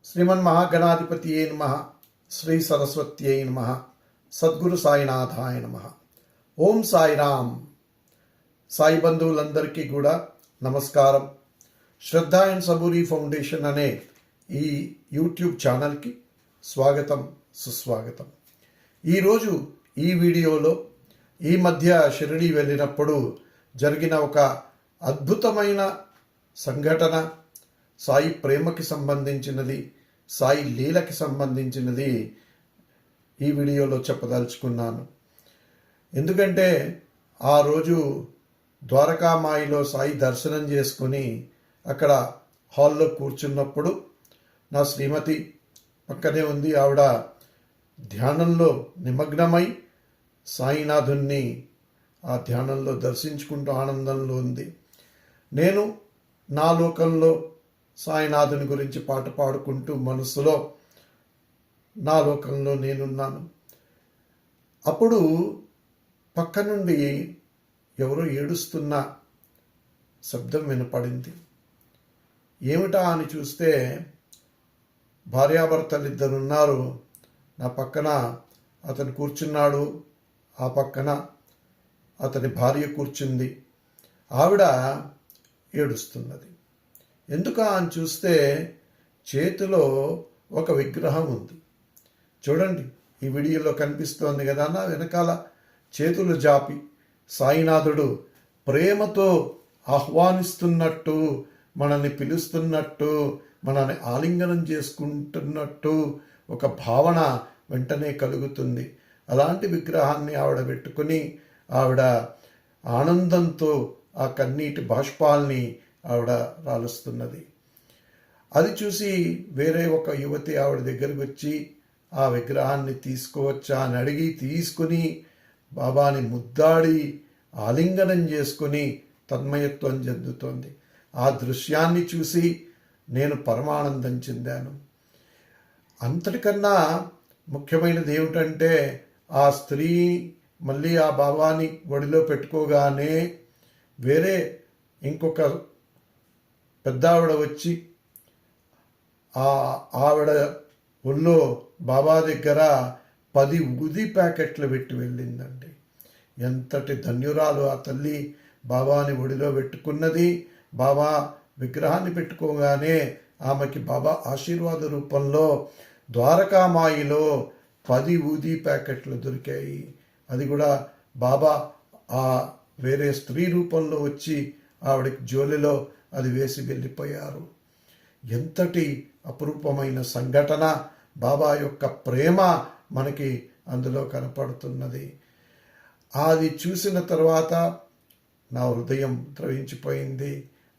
శ్రీమన్మహాగణాధిపతియే నమః. శ్రీ సరస్వత్యై నమః. సద్గురు సాయినాథాయ నమః. ఓం సాయిరామ్. సాయి బంధువులందరికీ కూడా నమస్కారం. శ్రద్ధ అండ్ సబూరి ఫౌండేషన్ అనే ఈ యూట్యూబ్ ఛానల్కి స్వాగతం, సుస్వాగతం. ఈరోజు ఈ వీడియోలో ఈ మధ్య షిరిడీ వెళ్ళినప్పుడు జరిగిన ఒక అద్భుతమైన సంఘటన, సాయి ప్రేమకి సంబంధించినది, సాయి లీలకి సంబంధించినది ఈ వీడియోలో చెప్పదలుచుకున్నాను. ఎందుకంటే ఆ రోజు ద్వారకామాయిలో సాయి దర్శనం చేసుకుని అక్కడ హాల్లో కూర్చున్నప్పుడు నా శ్రీమతి పక్కనే ఉంది. ఆవిడ ధ్యానంలో నిమగ్నమై సాయినాథుణ్ణి ఆ ధ్యానంలో దర్శించుకుంటూ ఆనందంలో ఉంది. నేను నా లోకంలో సాయినాథుని గురించి పాట పాడుకుంటూ మనసులో నా లోకంలో నేనున్నాను. అప్పుడు పక్క నుండి ఎవరో ఏడుస్తున్న శబ్దం వినపడింది. ఏమిటా అని చూస్తే భార్యాభర్తలు ఇద్దరున్నారు. నా పక్కన అతను కూర్చున్నాడు, ఆ పక్కన అతని భార్య కూర్చుంది. ఆవిడ ఏడుస్తున్నది. ఎందుకా అని చూస్తే చేతిలో ఒక విగ్రహం ఉంది. చూడండి, ఈ వీడియోలో కనిపిస్తోంది కదా, నా వెనకాల చేతులు జాపి సాయినాథుడు ప్రేమతో ఆహ్వానిస్తున్నట్టు, మనల్ని పిలుస్తున్నట్టు, మనల్ని ఆలింగనం చేసుకుంటున్నట్టు ఒక భావన వెంటనే కలుగుతుంది. అలాంటి విగ్రహాన్ని ఆవిడ పెట్టుకుని ఆవిడ ఆనందంతో ఆ కన్నీటి బాష్పాల్ని ఆవిడ రాలుస్తున్నది. అది చూసి వేరే ఒక యువతి ఆవిడ దగ్గరికి వచ్చి ఆ విగ్రహాన్ని తీసుకోవచ్చా అని అడిగి తీసుకుని బాబాని ముద్దాడి ఆలింగనం చేసుకుని తన్మయత్వం చెందుతోంది. ఆ దృశ్యాన్ని చూసి నేను పరమానందం చెందాను. అంతటికన్నా ముఖ్యమైనది ఏమిటంటే ఆ స్త్రీ మళ్ళీ ఆ బాబాని ఒడిలో పెట్టుకోగానే వేరే ఇంకొక పెద్ద ఆవిడ వచ్చి ఆవిడ ఒళ్ళో బాబా దగ్గర 10 ఊది ప్యాకెట్లు పెట్టి వెళ్ళిందండి. ఎంతటి ధన్యురాలు ఆ తల్లి. బాబాని ఒడిలో పెట్టుకున్నది. బాబా విగ్రహాన్ని పెట్టుకోగానే ఆమెకి బాబా ఆశీర్వాద రూపంలో ద్వారకామాయిలో 10 ఊది ప్యాకెట్లు దొరికాయి. అది కూడా బాబా ఆ వేరే స్త్రీ రూపంలో వచ్చి ఆవిడకి జోలిలో అది వేసి వెళ్ళిపోయారు. ఎంతటి అపురూపమైన సంఘటన! బాబా యొక్క ప్రేమ మనకి అందులో కనపడుతున్నది. అది చూసిన తర్వాత నా హృదయం ద్రవించిపోయింది.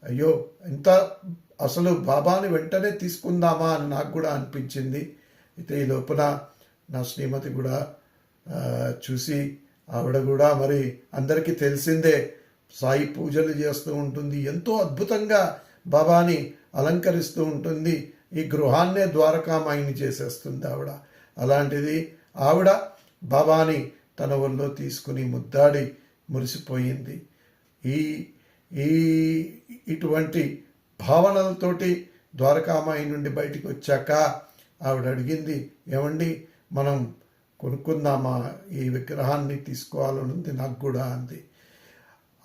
అయ్యో, ఎంత అసలు బాబాని వెంటనే తీసుకుందామా అని నాకు కూడా అనిపించింది. అయితే ఈ లోపల నా శ్రీమతి కూడా చూసి ఆవిడ కూడా మరి అందరికీ తెలిసిందే సాయి పూజలు చేస్తూ ఉంటుంది, ఎంతో అద్భుతంగా బాబాని అలంకరిస్తూ ఉంటుంది. ఈ గృహాన్నే ద్వారకామాయిని చేసేస్తుంది ఆవిడ. అలాంటిది ఆవిడ బాబాని తన ఒళ్ళో తీసుకుని ముద్దాడి మురిసిపోయింది. ఈ ఈ ఇటువంటి భావనలతోటి ద్వారకామాయి నుండి బయటికి వచ్చాక ఆవిడ అడిగింది, ఏమండి మనం కొనుక్కుందామా, ఈ విగ్రహాన్ని తీసుకోవాలనుంది నాకు కూడా అంది.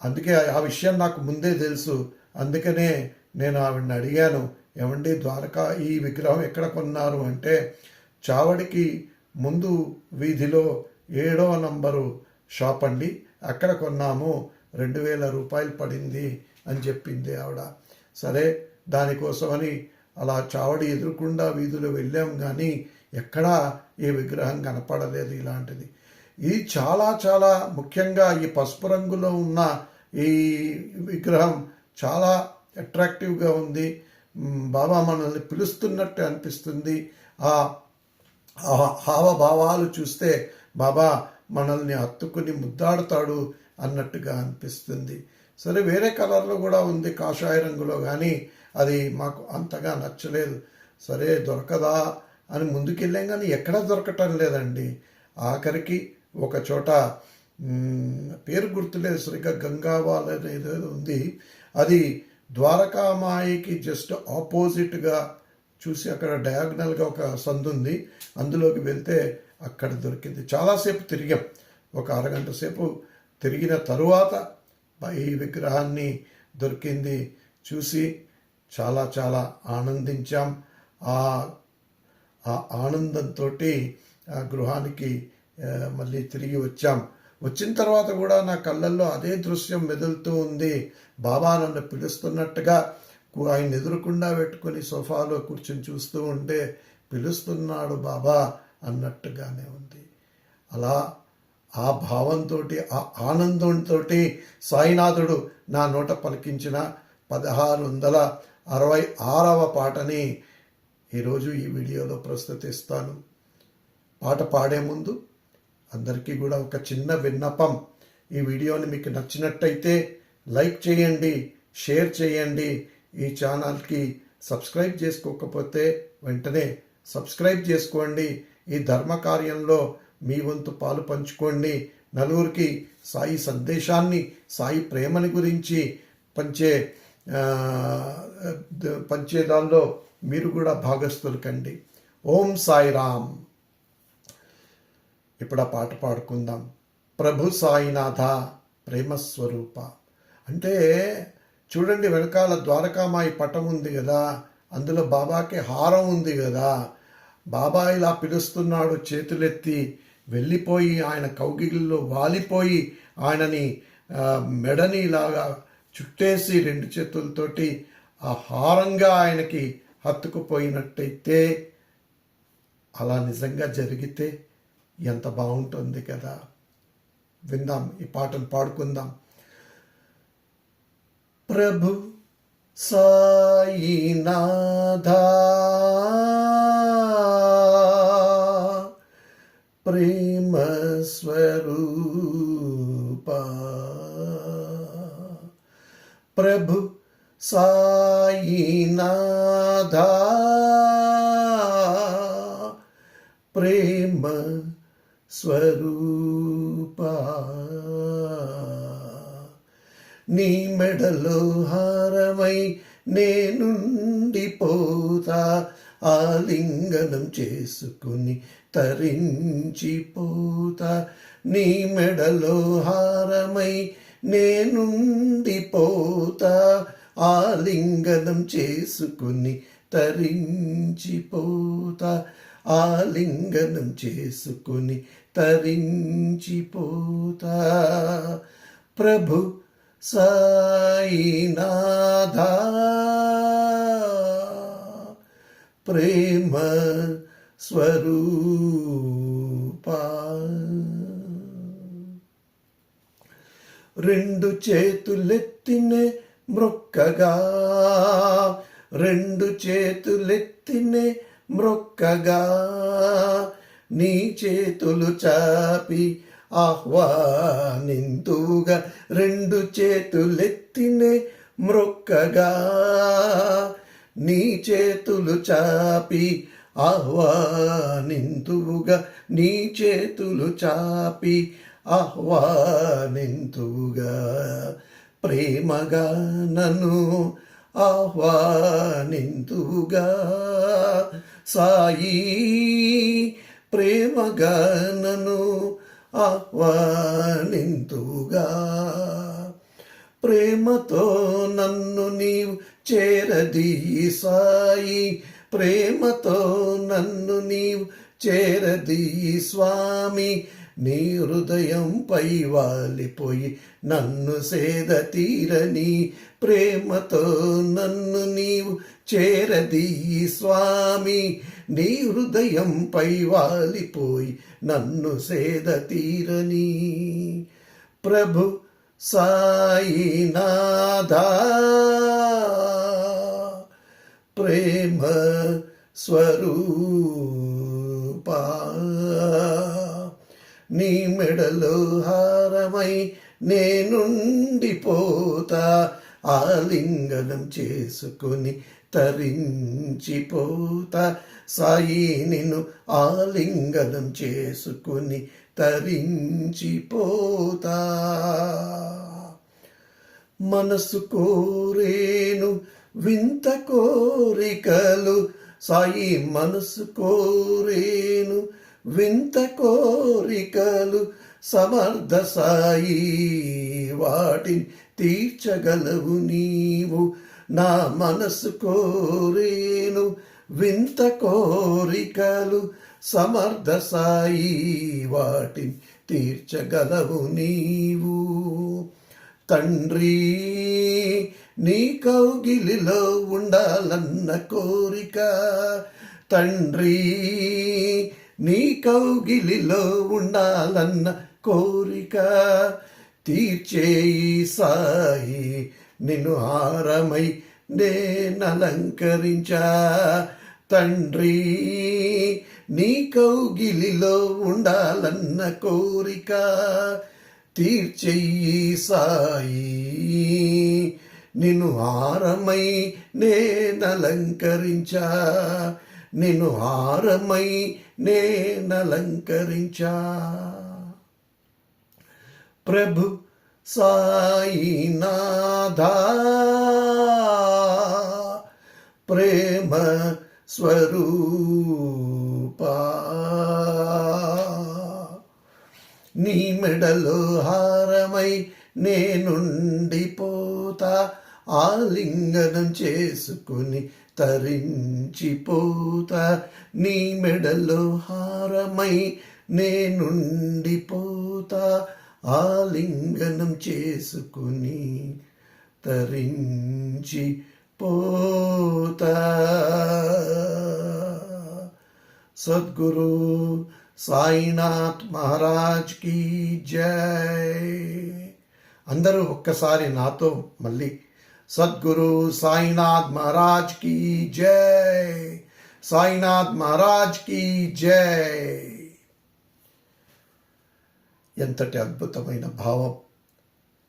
అందుకే ఆ విషయం నాకు ముందే తెలుసు. అందుకనే నేను ఆవిడని అడిగాను, ఏమండి ద్వారకా ఈ విగ్రహం ఎక్కడ కొన్నారు అంటే, చావడికి ముందు వీధిలో 7వ నంబరు షాప్ అండి, అక్కడ కొన్నాము, 2000 రూపాయలు పడింది అని చెప్పింది ఆవిడ. సరే, దానికోసమని అలా చావడి ఎదురుకుండా వీధిలో వెళ్ళాం, కానీ ఎక్కడా ఈ విగ్రహం కనపడలేదు. ఇలాంటిది ఇది చాలా చాలా ముఖ్యంగా ఈ పసుపు రంగులో ఉన్న ఈ విగ్రహం చాలా అట్రాక్టివ్గా ఉంది. బాబా మనల్ని పిలుస్తున్నట్టు అనిపిస్తుంది. ఆ హావభావాలు చూస్తే బాబా మనల్ని హత్తుకుని ముద్దాడుతాడు అన్నట్టుగా అనిపిస్తుంది. సరే, వేరే కలర్లో కూడా ఉంది, కాషాయ రంగులో, కానీ అది మాకు అంతగా నచ్చలేదు. సరే, దొరకదా అని ముందుకెళ్ళాం, కానీ ఎక్కడా దొరకటం లేదండి. ఆఖరికి ఒక చోట పేరు గుర్తులేదు సరిగ్గా, గంగావాల్ అనేది ఉంది. అది ద్వారకామాయికి జస్ట్ ఆపోజిట్గా చూసి అక్కడ డయాగ్నల్గా ఒక సందు ఉంది, అందులోకి వెళ్తే అక్కడ దొరికింది. చాలాసేపు తిరిగాం, ఒక అరగంట సేపు తిరిగిన తరువాత ఈ విగ్రహాన్ని దొరికింది. చూసి చాలా చాలా ఆనందించాం. ఆ ఆనందంతో ఆ గృహానికి మళ్ళీ తిరిగి వచ్చాం. వచ్చిన తర్వాత కూడా నా కళ్ళల్లో అదే దృశ్యం మెదులుతూ ఉంది. బాబా నన్ను పిలుస్తున్నట్టుగా, ఆయన ఎదురుకుండా పెట్టుకొని సోఫాలో కూర్చొని చూస్తూ ఉంటే పిలుస్తున్నాడు బాబా అన్నట్టుగానే ఉంది. అలా ఆ భావంతో, ఆ ఆనందంతో సాయినాథుడు నా నోట పలికించిన 1666వ పాటని ఈరోజు ఈ వీడియోలో ప్రస్తుతిస్తాను. పాట పాడే ముందు అందరికీ కూడా ఒక చిన్న విన్నపం. ఈ వీడియోని మీకు నచ్చినట్టయితే లైక్ చేయండి, షేర్ చేయండి. ఈ ఛానల్కి సబ్స్క్రైబ్ చేసుకోకపోతే వెంటనే సబ్స్క్రైబ్ చేసుకోండి. ఈ ధర్మ కార్యంలో మీ వంతు పాలు పంచుకోండి. నలుగురికి సాయి సందేశాన్ని, సాయి ప్రేమని గురించి పంచేదాల్లో మీరు కూడా భాగస్థులు కండి. ఓం సాయిరామ్. ఇప్పుడు ఆ పాట పాడుకుందాం. ప్రభు సాయినాథ ప్రేమస్వరూప. అంటే చూడండి, వెనకాల ద్వారకామాయి పటం ఉంది కదా, అందులో బాబాకి హారం ఉంది కదా. బాబా ఇలా పిలుస్తున్నాడు చేతులెత్తి. వెళ్ళిపోయి ఆయన కౌగిలిలో వాలిపోయి ఆయనని మెడని ఇలాగా చుట్టేసి 2 చేతులతోటి ఆ హారంగా ఆయనకి హత్తుకుపోయినట్టయితే, అలా నిజంగా జరిగితే ఎంత బాగుంటుంది కదా. విందాం, ఈ పాటను పాడుకుందాం. ప్రభు సాయినాథ ప్రేమ స్వరూప, ప్రభు సాయినాథ ప్రేమ స్వరూప, నీ మెడలో హారమై నేనుండిపోతా, ఆలింగనం చేసుకుని తరించిపోతా. నీ మెడలో హారమై నేనుండిపోతా, ఆలింగనం చేసుకుని తరించిపోతా, ఆలింగనం చేసుకుని తరించిపోతా. ప్రభు సాయినాథ ప్రేమ స్వరూప. 2 చేతులెత్తినే మ్రొక్కగా, 2 చేతులెత్తినే మ్రొక్కగా, నీ చేతులు చాపి ఆహ్వానింతుగా. 2 చేతులెత్తినే మ్రొక్కగా, నీ చేతులు చాపి ఆహ్వానింతుగా, నీ చేతులు చాపి ఆహ్వానింతుగా. ప్రేమగా నన్ను ఆహ్వానింతుగా సాయి, ప్రేమగా నన్ను ఆహ్వానింతుగా. ప్రేమతో నన్ను నీవు చేరదీయి సాయి, ప్రేమతో నన్ను నీవు చేరదీయి స్వామి. నీ హృదయంపై వాలిపోయి నన్ను సేద తీరని, ప్రేమతో నన్ను నీవు చేరదీయి స్వామి. నీ హృదయంపై వాలిపోయి నన్ను సేద తీరని. ప్రభు సాయినాథ ప్రేమ స్వరూప, నీ మెడలో హారమై నేనుండిపోతా, ఆలింగనం చేసుకుని తరించిపోతా. సాయి నిన్ను ఆలింగనం చేసుకుని తరించిపోతా. మనసు కోరేను వింత కోరికలు, సాయి మనసు కోరేను వింత కోరికలు సమర్థ సాయి వాటిని తీర్చగలవు నీవు. నా మనసు కోరేను వింత కోరికలు సమర్థ సాయి వాటిని తీర్చగలవు నీవు. తండ్రి నీ కౌగిలిలో ఉండాలన్న కోరిక, తండ్రి నీ కౌగిలిలో ఉండాలన్న కోరిక తీర్చేయి సాయి నిన్ను హారమై నేనలంకరించా. తండ్రి నీ కౌగిలిలో ఉండాలన్న కోరిక తీర్చెయ్యి సాయి నిన్ను హారమై నేనలంకరించా, నిన్ను హారమై నేనలంకరించా. ప్రభు సాయినాథా ప్రేమ స్వరూపా, నీ మెడలో హారమై నేనుండిపోతా, ఆలింగనం చేసుకుని తరించిపోతా. నీ మెడలో హారమై నేనుండిపోతా, ఆలింగనం చేసుకుని తరించిపోతా. సద్గురు సాయినాథ్ మహారాజ్ కీ జై. అందరూ ఒక్కసారి నాతో మళ్ళీ సద్గురు సాయినాథ్ మహారాజ్ కీ జై, సాయినాథ్ మహారాజ్ కీ జై. ఎంతటి అద్భుతమైన భావం!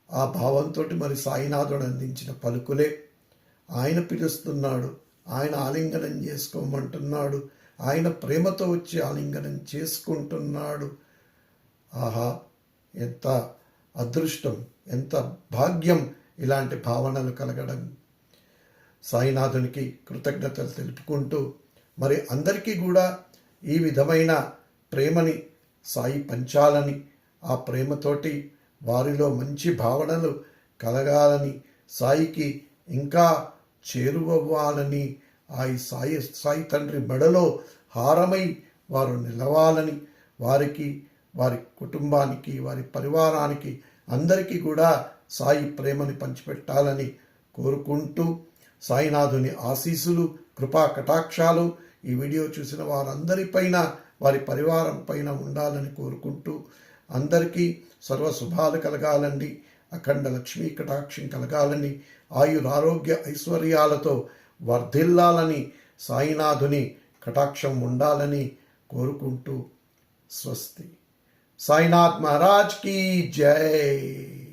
ఆ భావంతో మరి సాయినాథుడు అందించిన పలుకులే. ఆయన పిలుస్తున్నాడు, ఆయన ఆలింగనం చేసుకోమంటున్నాడు, ఆయన ప్రేమతో వచ్చి ఆలింగనం చేసుకుంటున్నాడు. ఆహా, ఎంత అదృష్టం, ఎంత భాగ్యం ఇలాంటి భావనలు కలగడం. సాయినాథునికి కృతజ్ఞతలు తెలుపుకుంటూ మరి అందరికీ కూడా ఈ విధమైన ప్రేమని సాయి పంచాలని, ఆ ప్రేమతోటి వారిలో మంచి భావనలు కలగాలని, సాయికి ఇంకా చేరువవ్వాలని, సాయి తండ్రి మెడలో హారమై వారు నిలవాలని, వారికి, వారి కుటుంబానికి, వారి పరివారానికి అందరికీ కూడా సాయి ప్రేమని పంచిపెట్టాలని కోరుకుంటూ, సాయినాథుని ఆశీస్సులు, కృపా కటాక్షాలు ఈ వీడియో చూసిన వారందరిపైన, వారి పరివారం పైన ఉండాలని కోరుకుంటూ, అందరికీ సర్వశుభాలు కలగాలని, అఖండ లక్ష్మీ కటాక్షం కలగాలని, ఆయురారోగ్య ఐశ్వర్యాలతో వర్ధిల్లాలని, సాయినాథుని కటాక్షం ఉండాలని కోరుకుంటూ స్వస్తి. సాయినాథ్ మహారాజ్ కీ జై.